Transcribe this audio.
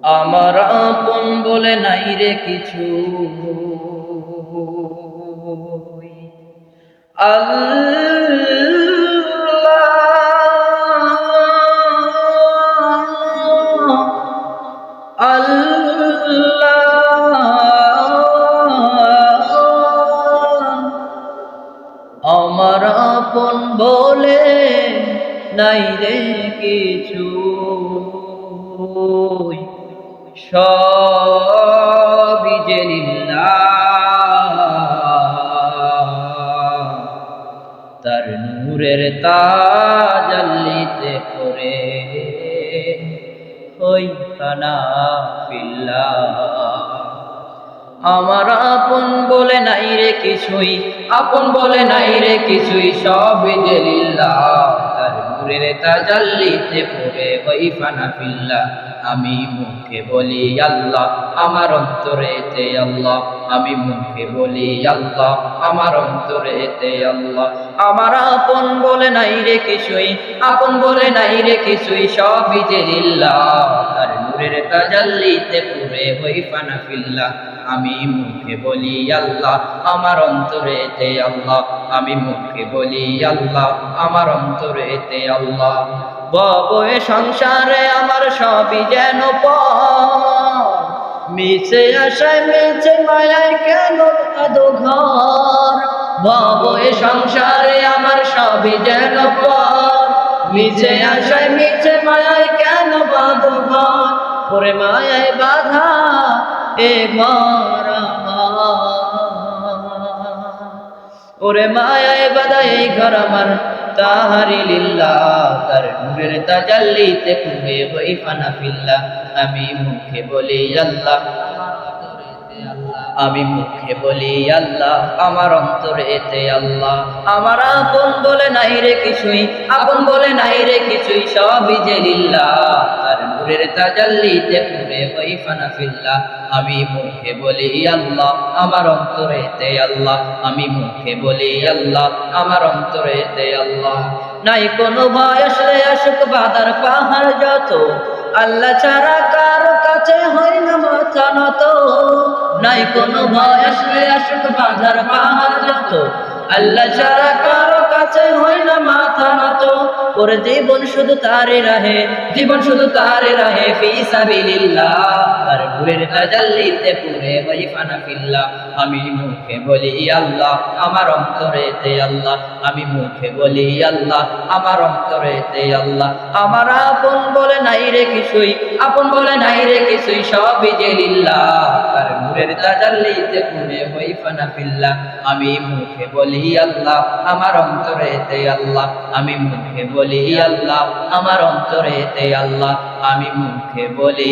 আমার আপন বলে নাই রে কিছু, আল্লাহ আল্লাহ। আমার আপন বলে নাই রে কিছু, সবই যে লিল্লাহ, তার নূরের তাজাল্লিতে করে হই ফানা ফিল্লাহ। আমার আপন বলে নাই রে কিছুই, আপন বলে নাই রে কিছুই, সবই যে লিল্লাহ, তার নূরের তাজাল্লিতে পড়ে হই ফানা ফিল্লাহ। আমি মুখে বলি আল্লাহ, আমার অন্তরেতে আল্লাহ, আমি মুখে বলি আল্লাহ, আমার অন্তরেতে আল্লাহ। আমার আপন বলে নাই রে কিছুই, আপন বলে নাই রে কিছুই, সবই যে লিল্লাহ, তার নূরের তাজাল্লিতে পড়ে হই ফানা ফিল্লাহ। আমি মুখে বলি আল্লাহ, আমার অন্তরেতে আল্লাহ, আমি মুখে বলি আল্লাহ, আমার অন্তরেতে আল্লাহ। বয়ে সংসারে আমার সবই যেন মিছে আশায় মিছে মায়ায় কেন কাঁদো ঘর। বয়ে সংসারে আমার সবই যেন মিছে আশায় মিছে মায়ায় কেন বাঁধো ঘর। ওরে মায়ায় বাধা এ ঘর আমার, ওরে মায়ায় বাধা এই ঘর আমার, তাহারি লিল্লাহ, তার নূরের তাজাল্লিতে কুড়ে হই ফানা ফিল্লাহ। আমি মুখে বলি আল্লাহ, আমি মুখে বলি আল্লাহ, আমার অন্তরেতে আল্লাহ। আমার আপন বলে নাই রে কিছুই, আপন বলে নাই রে কিছুই, সবই যে লিল্লাহ, তার নূরের তাজাল্লিতে পুরে হই ফানা ফিল্লাহ। আমি মুখে বলি আল্লাহ, আমার অন্তরেতে আল্লাহ, আমি মুখে বলি আল্লাহ, আমার অন্তরেতে আল্লাহ। নাই কোনো ভয় আসলে আসুক বাধার পাহাড় যত, আল্লাহ ছাড়া কারো কাছে হয় না মাথা নত। নাই কোনো ভয় আসলে আসুক বাধার পাহাড় যত, আল্লাহ ছাড়া কারো কাছে হয় না মাথা নত। ওর জীবন শুধু তারে রাহে, জীবন শুধু তারে রাহে, ফি সাবিলিল্লাহ, তার নূরের তাজাল্লিতে পুরে হই ফানা ফিল্লাহ। আমি মুখে বলি আল্লাহ, আমার অন্তরেতে আল্লাহ, আমি মুখে বলি আল্লাহ, আমার অন্তরেতে আল্লাহ। আমার আপন বলে নাই রে কিছুই, আপন বলে নাই রে কিছুই, সবই যে লিল্লাহ, তার নূরের তাজাল্লিতে পুরে হই ফানা ফিল্লাহ। আমি মুখে বলি আল্লাহ, আমার অন্তরেতে আল্লাহ, আমি মুখে বলি আল্লাহ, আমার অন্তরেতে আল্লাহ, আমি মুখে বলি